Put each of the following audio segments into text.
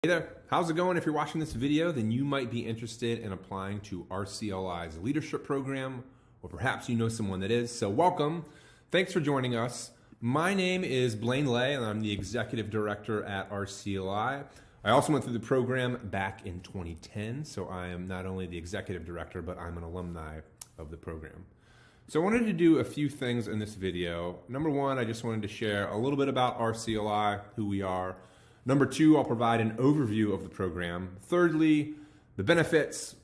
Hey there, how's it going? If you're watching this video, then you might be interested in applying to RCLI's leadership program, or perhaps you know someone that is. So welcome. Thanks for joining us. My name is Blaine Lay, and I'm the executive director at RCLI. I also went through the program back in 2010, so I am not only the executive director, but I'm an alumni of the program. So I wanted to do a few things in this video. Number one, I just wanted to share a little bit about RCLI, who we are. Number two, I'll provide an overview of the program. Thirdly, the benefits,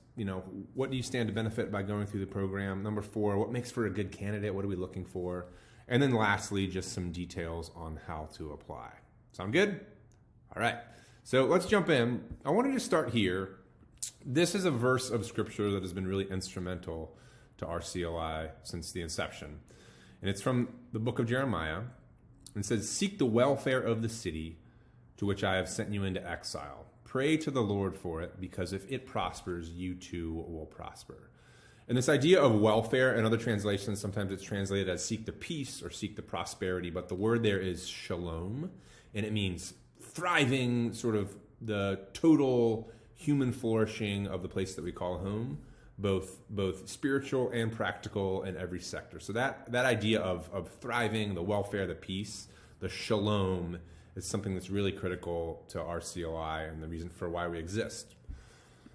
what do you stand to benefit by going through the program? Number four, what makes for a good candidate? What are we looking for? And then lastly, just some details on how to apply. Sound good? All right. So let's jump in. I wanted to start here. This is a verse of scripture that has been really instrumental to RCLI since the inception. And it's from the book of Jeremiah. It says, "Seek the welfare of the city to which I have sent you into exile. Pray to the Lord for it, because if it prospers, you too will prosper." And this idea of welfare, in other translations, sometimes it's translated as seek the peace or seek the prosperity, but the word there is shalom, and it means thriving, sort of the total human flourishing of the place that we call home, both spiritual and practical in every sector. So that idea of thriving, the welfare, the peace, the shalom, is something that's really critical to RCLI and the reason for why we exist.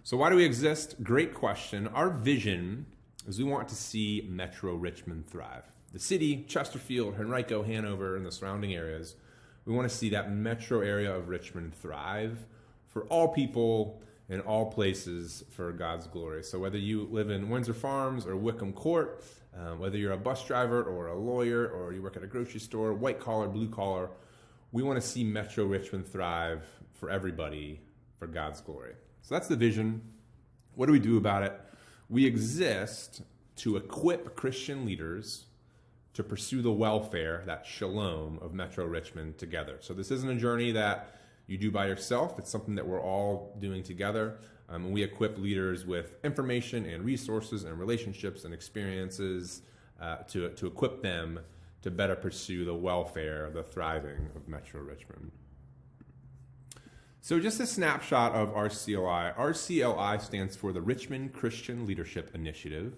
So why do we exist? Great question. Our vision is we want to see Metro Richmond thrive. The city, Chesterfield, Henrico, Hanover, and the surrounding areas, we want to see that metro area of Richmond thrive for all people in all places for God's glory. So whether you live in Windsor Farms or Wickham Court, whether you're a bus driver or a lawyer or you work at a grocery store, white collar, blue collar, we want to see Metro Richmond thrive for everybody for God's glory. So that's the vision. What do we do about it? We exist to equip Christian leaders to pursue the welfare, that shalom of Metro Richmond together. So this isn't a journey that you do by yourself. It's something that we're all doing together. And we equip leaders with information and resources and relationships and experiences to equip them to better pursue the welfare, the thriving of Metro Richmond. So just a snapshot of RCLI. RCLI stands for the Richmond Christian Leadership Initiative.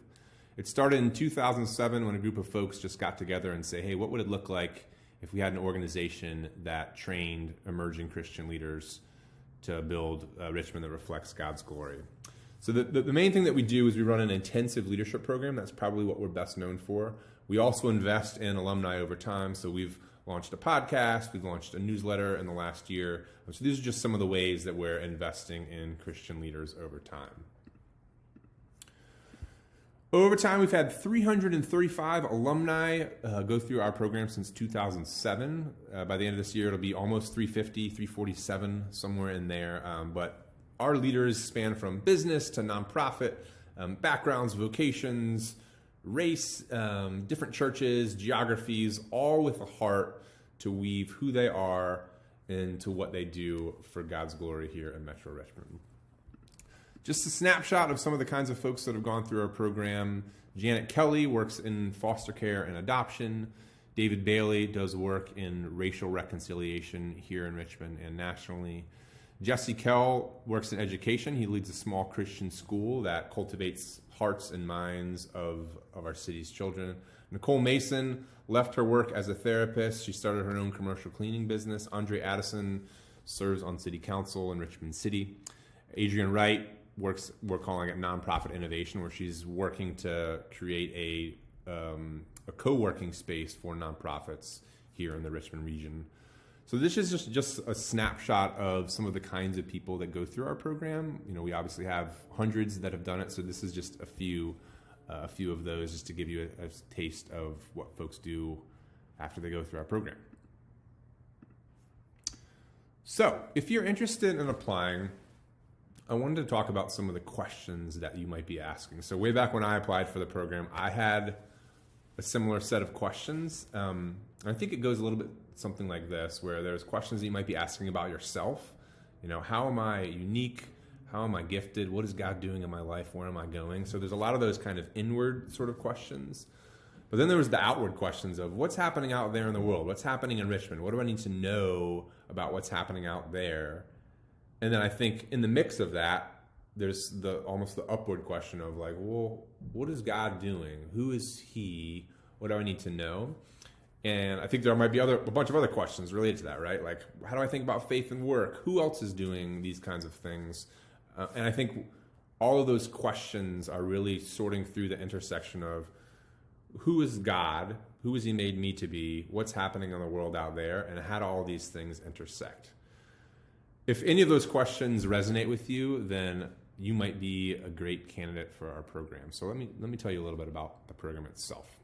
It started in 2007 when a group of folks just got together and say, hey, what would it look like if we had an organization that trained emerging Christian leaders to build a Richmond that reflects God's glory? So the main thing that we do is we run an intensive leadership program. That's probably what we're best known for. We also invest in alumni over time. So we've launched a podcast, we've launched a newsletter in the last year. So these are just some of the ways that we're investing in Christian leaders over time. Over time, we've had 335 alumni go through our program since 2007. By the end of this year, it'll be almost 350, 347, somewhere in there. But our leaders span from business to nonprofit, backgrounds, vocations, race, different churches, geographies, all with a heart to weave who they are into what they do for God's glory here in Metro Richmond. Just a snapshot of some of the kinds of folks that have gone through our program. Janet Kelly works in foster care and adoption. David Bailey does work in racial reconciliation here in Richmond and nationally. Jesse Kell works in education. He leads a small Christian school that cultivates hearts and minds of our city's children. Nicole Mason left her work as a therapist. She started her own commercial cleaning business. Andre Addison serves on city council in Richmond City. Adrian Wright works, we're calling it nonprofit innovation, where she's working to create a co-working space for nonprofits here in the Richmond region. So this is just a snapshot of some of the kinds of people that go through our program. We obviously have hundreds that have done it, so this is just a few of those, just to give you a taste of what folks do after they go through our program. So if you're interested in applying, I wanted to talk about some of the questions that you might be asking. So way back when I applied for the program, I had a similar set of questions. I think it goes a little bit something like this, where there's questions that you might be asking about yourself. How am I unique? How am I gifted? What is God doing in my life? Where am I going? So there's a lot of those kind of inward sort of questions. But then there was the outward questions of what's happening out there in the world? What's happening in Richmond? What do I need to know about what's happening out there And then I think in the mix of that, there's almost the upward question of like, well, what is God doing? Who is he? What do I need to know? And I think there might be a bunch of other questions related to that, right? Like, how do I think about faith and work? Who else is doing these kinds of things? And I think all of those questions are really sorting through the intersection of who is God? Who has he made me to be? What's happening in the world out there? And how do all these things intersect? If any of those questions resonate with you, then you might be a great candidate for our program. So let me tell you a little bit about the program itself.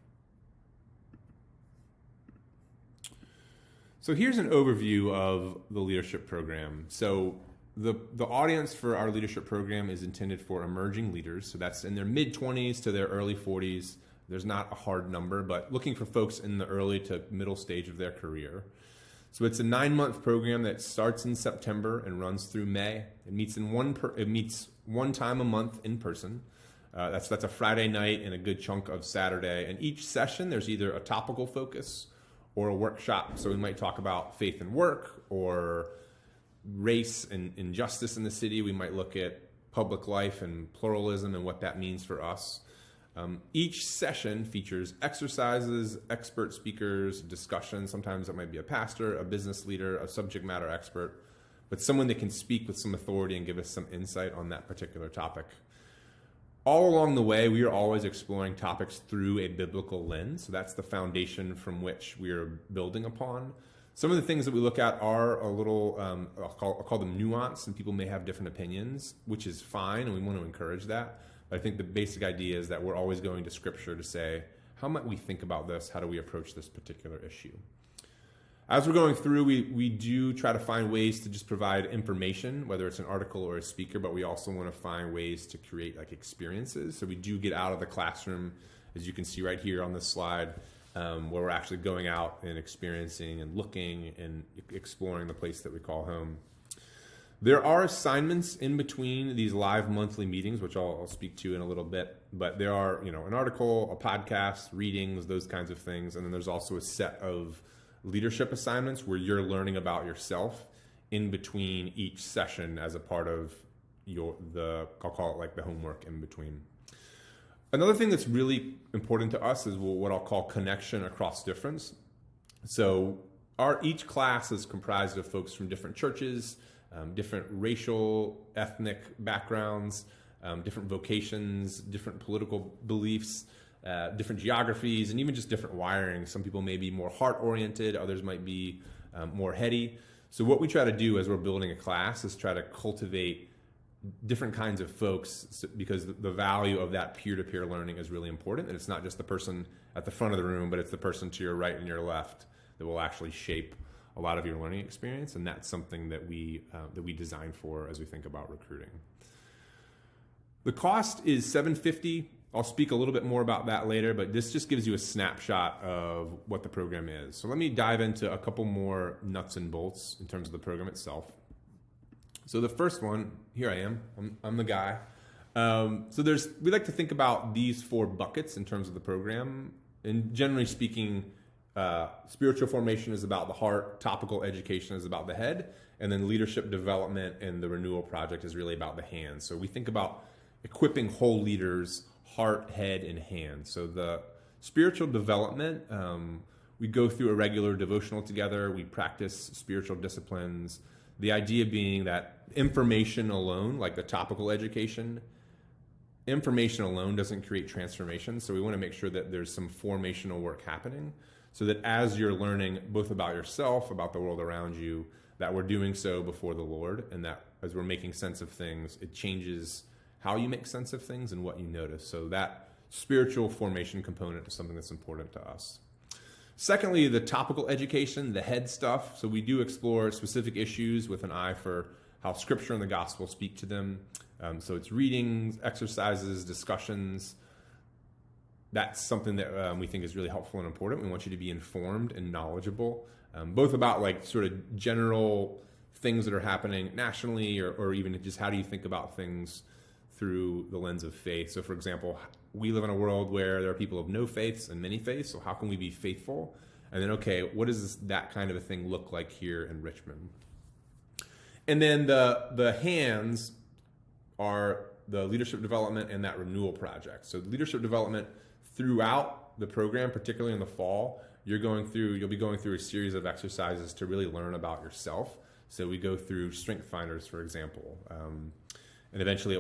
So here's an overview of the leadership program. So the audience for our leadership program is intended for emerging leaders. So that's in their mid-20s to their early 40s. There's not a hard number, but looking for folks in the early to middle stage of their career. So it's a 9-month program that starts in September and runs through May. It meets one time a month in person. That's a Friday night and a good chunk of Saturday. And each session, there's either a topical focus or a workshop. So we might talk about faith and work or race and injustice in the city. We might look at public life and pluralism and what that means for us. Each session features exercises, expert speakers, discussions. Sometimes it might be a pastor, a business leader, a subject matter expert, but someone that can speak with some authority and give us some insight on that particular topic. All along the way, we are always exploring topics through a biblical lens. So that's the foundation from which we are building upon. Some of the things that we look at are a little, I'll call them nuanced, and people may have different opinions, which is fine, and we want to encourage that. But I think the basic idea is that we're always going to Scripture to say, how might we think about this? How do we approach this particular issue? As we're going through, we do try to find ways to just provide information, whether it's an article or a speaker, but we also want to find ways to create like experiences. So we do get out of the classroom, as you can see right here on this slide, where we're actually going out and experiencing and looking and exploring the place that we call home. There are assignments in between these live monthly meetings, which I'll speak to in a little bit, but there are, an article, a podcast, readings, those kinds of things. And then there's also a set of leadership assignments where you're learning about yourself in between each session as a part of I'll call it like the homework in between. Another thing that's really important to us is what I'll call connection across difference. So each class is comprised of folks from different churches, different racial, ethnic backgrounds, different vocations, different political beliefs, different geographies, and even just different wiring. Some people may be more heart-oriented, others might be more heady. So what we try to do as we're building a class is try to cultivate different kinds of folks, because the value of that peer-to-peer learning is really important. And it's not just the person at the front of the room, but it's the person to your right and your left that will actually shape a lot of your learning experience. And that's something that we design for as we think about recruiting. The cost is $750. I'll speak a little bit more about that later, but this just gives you a snapshot of what the program is. So let me dive into a couple more nuts and bolts in terms of the program itself. So the first one, here I am, I'm the guy. So we like to think about these 4 buckets in terms of the program. And generally speaking, spiritual formation is about the heart, topical education is about the head, and then leadership development and the renewal project is really about the hands. So we think about equipping whole leaders, heart, head, and hand. So the spiritual development, we go through a regular devotional together. We practice spiritual disciplines. The idea being that information alone, like the topical education, information alone doesn't create transformation. So we want to make sure that there's some formational work happening so that as you're learning both about yourself, about the world around you, that we're doing so before the Lord, and that as we're making sense of things, it changes how you make sense of things and what you notice. So that spiritual formation component is something that's important to us. Secondly, the topical education, the head stuff. So we do explore specific issues with an eye for how Scripture and the gospel speak to them. So it's readings, exercises, discussions. That's something that we think is really helpful and important. We want you to be informed and knowledgeable, both about like sort of general things that are happening nationally or even just how do you think about things through the lens of faith. So for example, we live in a world where there are people of no faiths and many faiths, so how can we be faithful? And then, okay, what does that kind of a thing look like here in Richmond? And then the hands are the leadership development and that renewal project. So leadership development throughout the program, particularly in the fall, you'll be going through a series of exercises to really learn about yourself. So we go through strength finders, for example, and eventually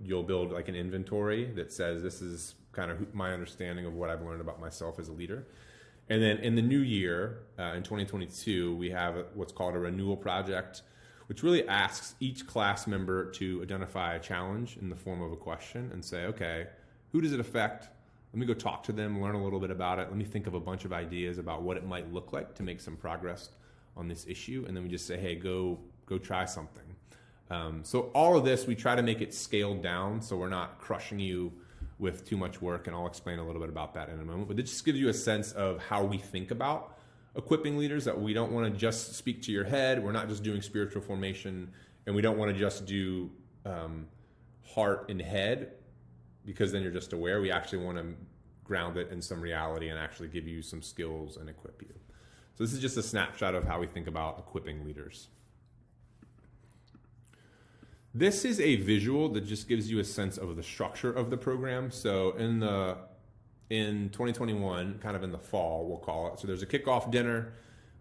you'll build like an inventory that says this is kind of my understanding of what I've learned about myself as a leader. And then in the new year, in 2022, we have what's called a renewal project, which really asks each class member to identify a challenge in the form of a question and say, okay, who does it affect? Let me go talk to them, learn a little bit about it. Let me think of a bunch of ideas about what it might look like to make some progress on this issue. And then we just say, hey, go try something. So all of this, we try to make it scaled down so we're not crushing you with too much work, and I'll explain a little bit about that in a moment. But it just gives you a sense of how we think about equipping leaders, that we don't want to just speak to your head. We're not just doing spiritual formation, and we don't want to just do heart and head, because then you're just aware. We actually want to ground it in some reality and actually give you some skills and equip you. So this is just a snapshot of how we think about equipping leaders. This is a visual that just gives you a sense of the structure of the program. So in 2021, kind of in the fall, we'll call it. So there's a kickoff dinner,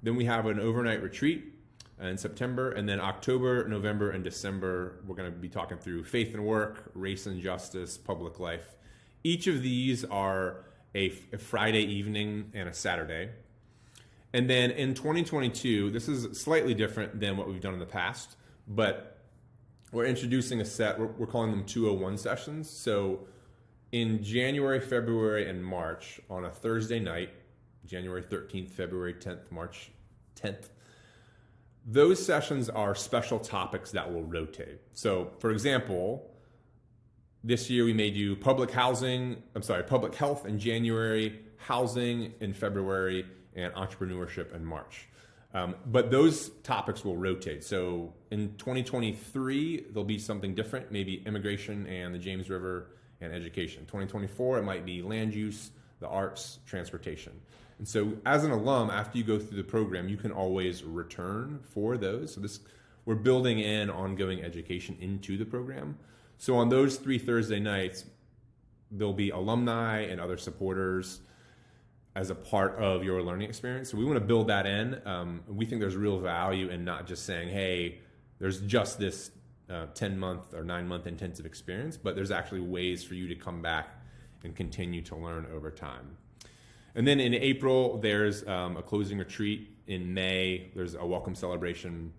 then we have an overnight retreat in September, and then October, November, and December, we're going to be talking through faith and work, race and justice, public life. Each of these are a Friday evening and a Saturday. And then in 2022, this is slightly different than what we've done in the past, but we're introducing a set, we're calling them 201 sessions. So in January, February, and March, on a Thursday night, January 13th, February 10th, March 10th, those sessions are special topics that will rotate. So for example, this year we may do public health in January, housing in February, and entrepreneurship in March. But those topics will rotate. So in 2023, there'll be something different, maybe immigration and the James River and education. 2024, it might be land use, the arts, transportation. And so as an alum, after you go through the program, you can always return for those. So we're building in ongoing education into the program. So on those 3 Thursday nights, there'll be alumni and other supporters as a part of your learning experience. So we want to build that in. We think there's real value in not just saying, hey, there's just this 10-month or 9-month intensive experience, but there's actually ways for you to come back and continue to learn over time. And then in April, there's a closing retreat. In May, there's a welcome celebration.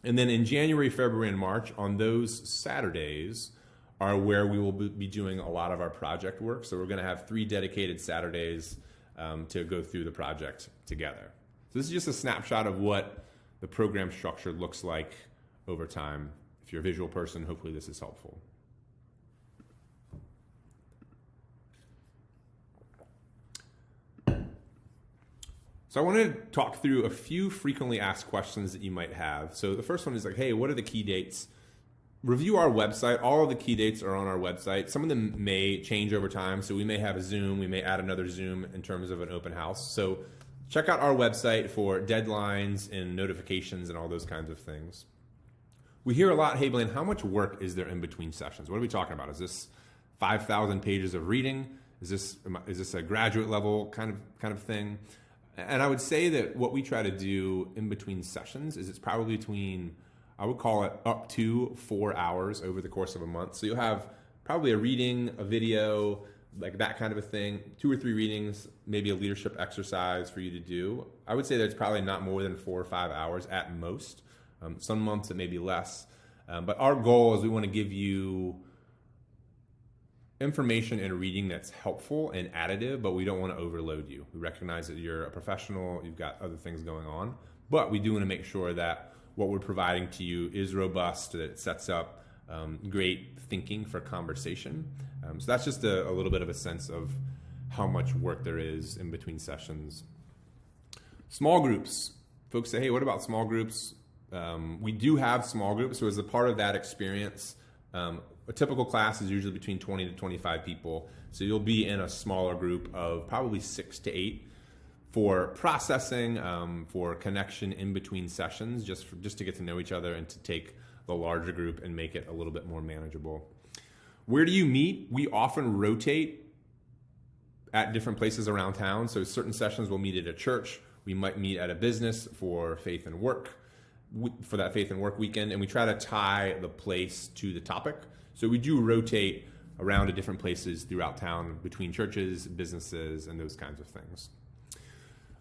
And then in January, February, and March, on those Saturdays are where we will be doing a lot of our project work. So we're going to have 3 dedicated Saturdays to go through the project together. So this is just a snapshot of what the program structure looks like over time. If you're a visual person, hopefully this is helpful. So I wanted to talk through a few frequently asked questions that you might have. So the first one is like, hey, what are the key dates? Review our website. All of the key dates are on our website. Some of them may change over time. So we may have a Zoom. We may add another Zoom in terms of an open house. So check out our website for deadlines and notifications and all those kinds of things. We hear a lot, hey, Blaine, how much work is there in between sessions? What are we talking about? Is this 5,000 pages of reading? Is this a graduate level kind of thing? And I would say that what we try to do in between sessions is it's probably between, I would call it up to 4 hours over the course of a month. So you'll have probably a reading, a video, like that kind of a thing, 2 or 3 readings, maybe a leadership exercise for you to do. I would say that it's probably not more than 4 or 5 hours at most. Some months it may be less. But our goal is we want to give you information and reading that's helpful and additive, but we don't want to overload you. We recognize that you're a professional, you've got other things going on, but we do want to make sure that what we're providing to you is robust, that it sets up great thinking for conversation. So that's just a little bit of a sense of how much work there is in between sessions. Small groups. Folks say, hey, what about small groups? We do have small groups, so as a part of that experience, a typical class is usually between 20 to 25 people. So you'll be in a smaller group of probably 6 to 8. for processing, for connection in between sessions, just to get to know each other and to take the larger group and make it a little bit more manageable. Where do you meet? We often rotate at different places around town. So certain sessions we'll meet at a church. We might meet at a business for faith and work, for that faith and work weekend, and we try to tie the place to the topic. So we do rotate around to different places throughout town between churches, businesses, and those kinds of things.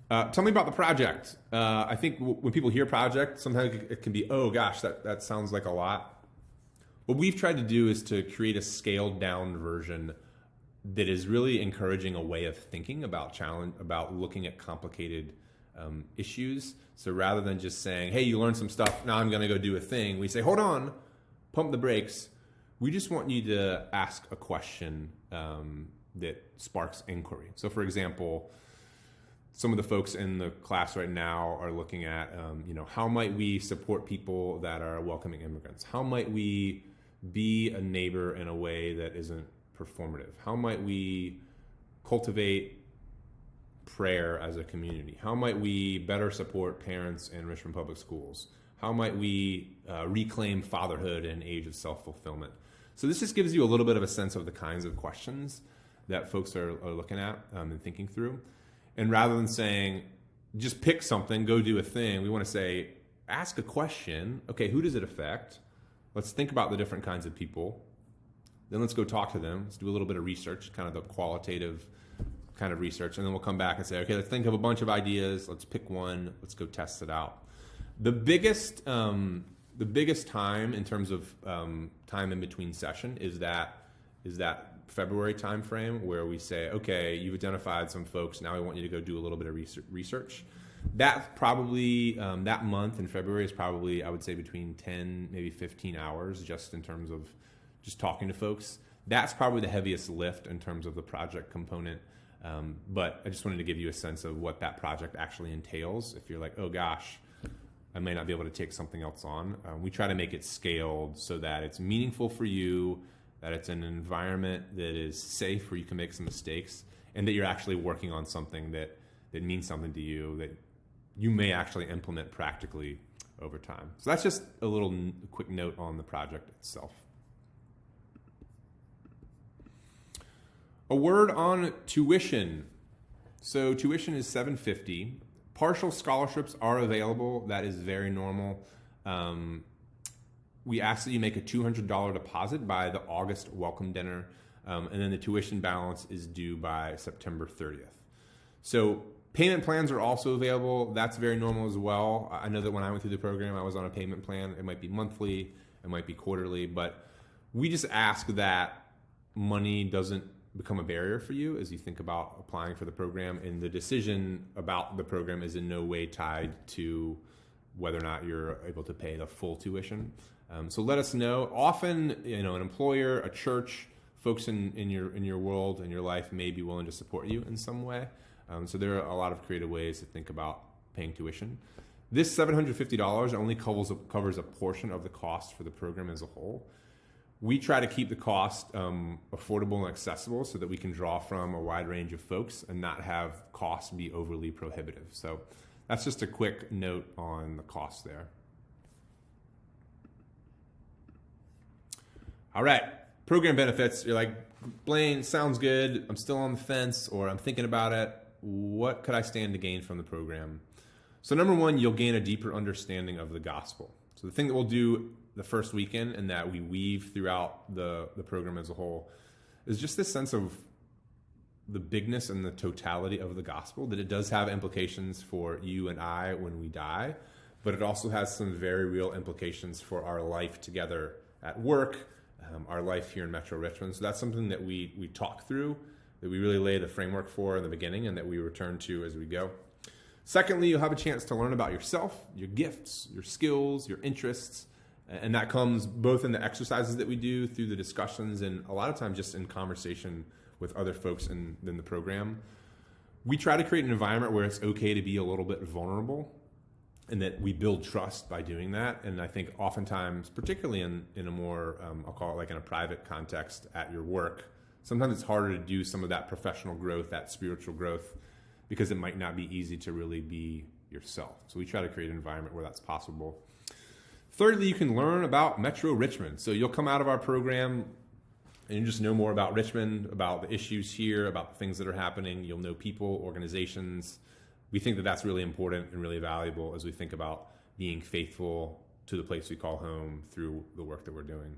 Tell me about the project. I think when people hear project, sometimes it can be, oh gosh, that sounds like a lot. What we've tried to do is to create a scaled down version that is really encouraging a way of thinking about looking at complicated issues. So rather than just saying, hey, you learned some stuff, now I'm going to go do a thing, we say, hold on, pump the brakes. We just want you to ask a question that sparks inquiry. So for example, some of the folks in the class right now are looking at, how might we support people that are welcoming immigrants? How might we be a neighbor in a way that isn't performative? How might we cultivate prayer as a community? How might we better support parents in Richmond Public Schools? How might we reclaim fatherhood in an age of self-fulfillment? So this just gives you a little bit of a sense of the kinds of questions that folks are looking at and thinking through. And rather than saying, just pick something, go do a thing, we want to say, ask a question. Okay, who does it affect? Let's think about the different kinds of people. Then let's go talk to them. Let's do a little bit of research, kind of the qualitative kind of research. And then we'll come back and say, okay, let's think of a bunch of ideas. Let's pick one. Let's go test it out. The biggest time in terms of time in between session is that February timeframe where we say, okay, you've identified some folks. Now we want you to go do a little bit of research. That probably, that month in February is probably, I would say, between 10, maybe 15 hours just in terms of just talking to folks. That's probably the heaviest lift in terms of the project component. But I just wanted to give you a sense of what that project actually entails. If you're like, oh gosh, I may not be able to take something else on. We try to make it scaled so that it's meaningful for you, that it's an environment that is safe where you can make some mistakes, and that you're actually working on something that means something to you, that you may actually implement practically over time. So that's just a little quick note on the project itself. A word on tuition. So tuition is $750. Partial scholarships are available. That is very normal. We ask that you make a $200 deposit by the August welcome dinner, and then the tuition balance is due by September 30th. So payment plans are also available. That's very normal as well. I know that when I went through the program, I was on a payment plan. It might be monthly, it might be quarterly, but we just ask that money doesn't become a barrier for you as you think about applying for the program, and the decision about the program is in no way tied to whether or not you're able to pay the full tuition. So let us know. Often, an employer, a church, folks in your world, in your life may be willing to support you in some way. So there are a lot of creative ways to think about paying tuition. This $750 only covers a portion of the cost for the program as a whole. We try to keep the cost affordable and accessible so that we can draw from a wide range of folks and not have costs be overly prohibitive. So that's just a quick note on the cost there. All right, program benefits. You're like, Blaine, sounds good. I'm still on the fence, or I'm thinking about it. What could I stand to gain from the program? So number one, you'll gain a deeper understanding of the gospel. So the thing that we'll do the first weekend and that we weave throughout the program as a whole is just this sense of the bigness and the totality of the gospel, that it does have implications for you and I when we die, but it also has some very real implications for our life together at work, our life here in Metro Richmond. So that's something that we talk through, that we really lay the framework for in the beginning, and that we return to as we go. Secondly, you'll have a chance to learn about yourself, your gifts, your skills, your interests, and that comes both in the exercises that we do, through the discussions, and a lot of times just in conversation with other folks in the program. We try to create an environment where it's okay to be a little bit vulnerable, and that we build trust by doing that. And I think oftentimes, particularly in a more, I'll call it like in a private context at your work, sometimes it's harder to do some of that professional growth, that spiritual growth, because it might not be easy to really be yourself. So we try to create an environment where that's possible. Thirdly, you can learn about Metro Richmond. So you'll come out of our program and you just know more about Richmond, about the issues here, about the things that are happening. You'll know people, organizations. We think that that's really important and really valuable as we think about being faithful to the place we call home through the work that we're doing.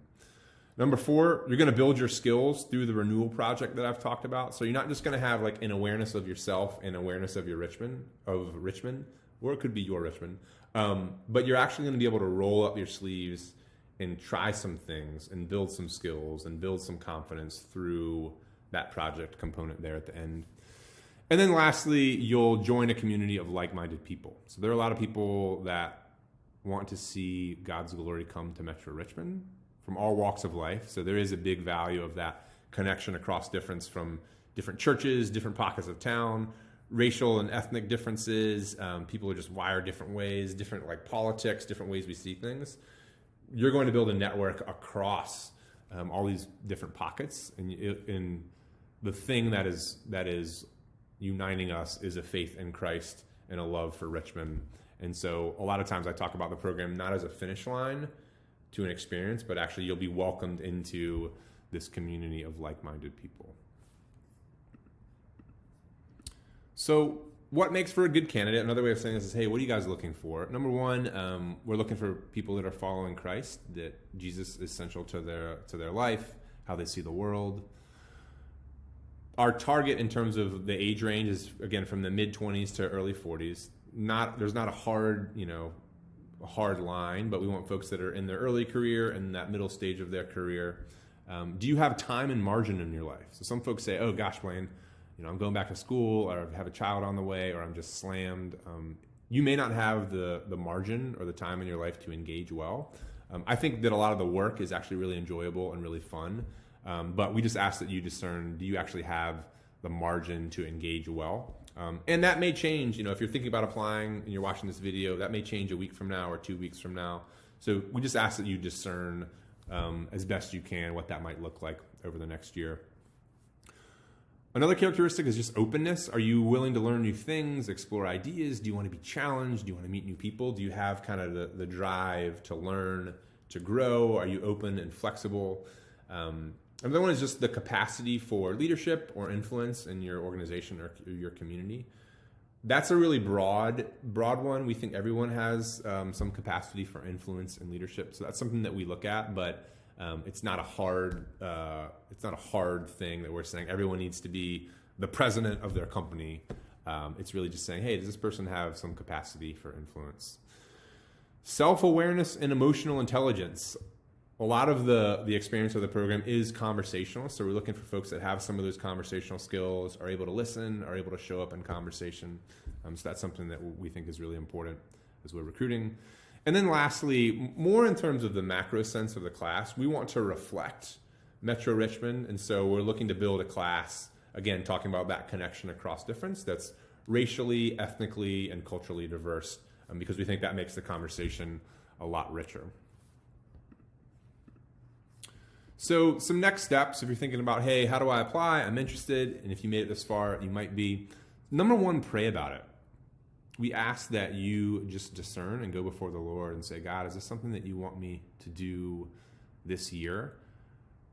Number 4, you're going to build your skills through the renewal project that I've talked about. So you're not just going to have like an awareness of yourself and awareness of your Richmond, or it could be your Richmond. But you're actually going to be able to roll up your sleeves and try some things and build some skills and build some confidence through that project component there at the end. And then lastly, you'll join a community of like-minded people. So there are a lot of people that want to see God's glory come to Metro Richmond from all walks of life. So there is a big value of that connection across difference from different churches, different pockets of town, racial and ethnic differences. People are just wired different ways, different like politics, different ways we see things. You're going to build a network across all these different pockets, and the thing that is uniting us is a faith in Christ and a love for Richmond. And so a lot of times I talk about the program not as a finish line to an experience, but actually you'll be welcomed into this community of like-minded people. So what makes for a good candidate? Another way of saying this is, hey, what are you guys looking for? Number 1, we're looking for people that are following Christ, that Jesus is central to their life, how they see the world. Our target in terms of the age range is, again, from the mid-20s to early 40s. There's not a hard line, but we want folks that are in their early career and that middle stage of their career. Do you have time and margin in your life? So some folks say, oh gosh, Blaine, I'm going back to school, or I have a child on the way, or I'm just slammed. You may not have the margin or the time in your life to engage well. I think that a lot of the work is actually really enjoyable and really fun, but we just ask that you discern, do you actually have the margin to engage well? And that may change, if you're thinking about applying and you're watching this video, that may change a week from now or 2 weeks from now. So we just ask that you discern as best you can what that might look like over the next year. Another characteristic is just openness. Are you willing to learn new things, explore ideas? Do you want to be challenged? Do you want to meet new people? Do you have kind of the drive to learn, to grow? Are you open and flexible? Another one is just the capacity for leadership or influence in your organization or your community. That's a really broad one. We think everyone has some capacity for influence and leadership, so that's something that we look at. But it's not a hard thing that we're saying everyone needs to be the president of their company. It's really just saying, hey, does this person have some capacity for influence? Self-awareness and emotional intelligence. A lot of the experience of the program is conversational, so we're looking for folks that have some of those conversational skills, are able to listen, are able to show up in conversation. So that's something that we think is really important as we're recruiting. And then lastly, more in terms of the macro sense of the class, we want to reflect Metro Richmond, and so we're looking to build a class, again, talking about that connection across difference that's racially, ethnically, and culturally diverse, because we think that makes the conversation a lot richer. So some next steps, if you're thinking about, hey, how do I apply? I'm interested. And if you made it this far, you might be. Number 1, pray about it. We ask that you just discern and go before the Lord and say, God, is this something that you want me to do this year?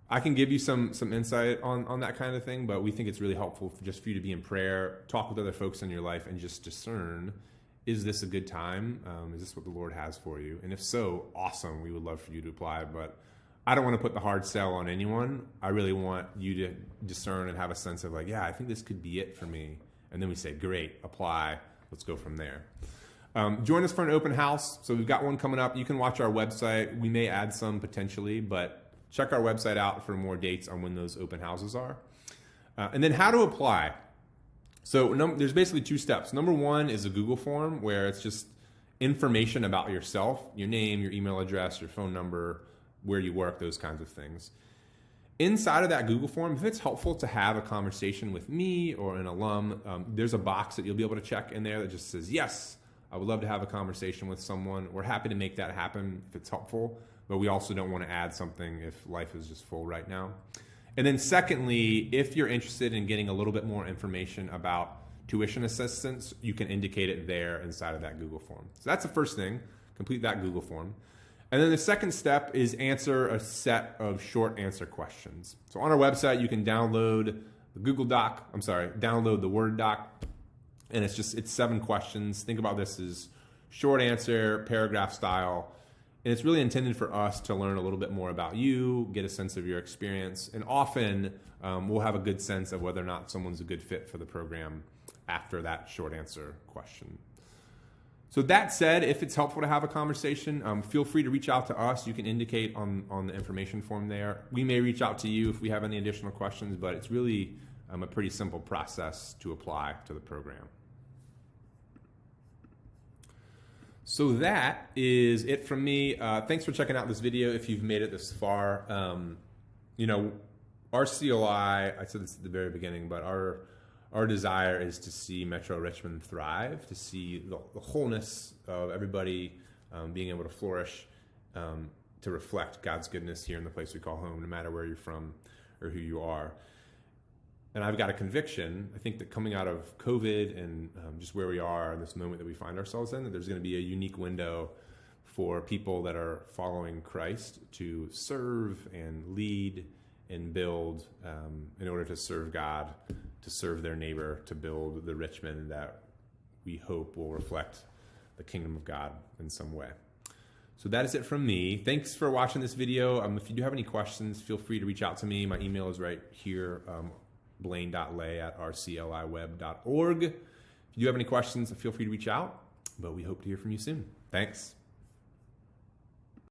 I can give you some insight on that kind of thing, but we think it's really helpful just for you to be in prayer, talk with other folks in your life, and just discern, is this a good time? Is this what the Lord has for you? And if so, awesome. We would love for you to apply, but I don't want to put the hard sell on anyone. I really want you to discern and have a sense of like, yeah, I think this could be it for me. And then we say, great, apply. Let's go from there. Join us for an open house. So we've got one coming up. You can watch our website. We may add some potentially, but check our website out for more dates on when those open houses are. And then how to apply. So there's basically 2 steps. Number 1 is a Google form where it's just information about yourself, your name, your email address, your phone number, where you work, those kinds of things. Inside of that Google form, if it's helpful to have a conversation with me or an alum, there's a box that you'll be able to check in there that just says, yes, I would love to have a conversation with someone. We're happy to make that happen if it's helpful, but we also don't want to add something if life is just full right now. And then secondly, if you're interested in getting a little bit more information about tuition assistance, you can indicate it there inside of that Google form. So that's the first thing, complete that Google form. And then the second step is answer a set of short answer questions. So on our website, you can download download the Word doc, and it's 7 questions. Think about this as short answer, paragraph style, and it's really intended for us to learn a little bit more about you, get a sense of your experience, and often we'll have a good sense of whether or not someone's a good fit for the program after that short answer question. So that said, if it's helpful to have a conversation, feel free to reach out to us. You can indicate on the information form there. We may reach out to you if we have any additional questions, but it's really a pretty simple process to apply to the program. So that is it from me. Thanks for checking out this video if you've made it this far. RCLI, I said this at the very beginning, but our desire is to see Metro Richmond thrive, to see the wholeness of everybody being able to flourish, to reflect God's goodness here in the place we call home, no matter where you're from or who you are. And I've got a conviction, I think, that coming out of COVID and just where we are in this moment that we find ourselves in, that there's going to be a unique window for people that are following Christ to serve and lead and build in order to serve God, to serve their neighbor, to build the Richmond that we hope will reflect the kingdom of God in some way. So that is it from me. Thanks for watching this video. If you do have any questions, feel free to reach out to me. My email is right here, blaine.lay@rcliweb.org. If you do have any questions, feel free to reach out, but we hope to hear from you soon. Thanks.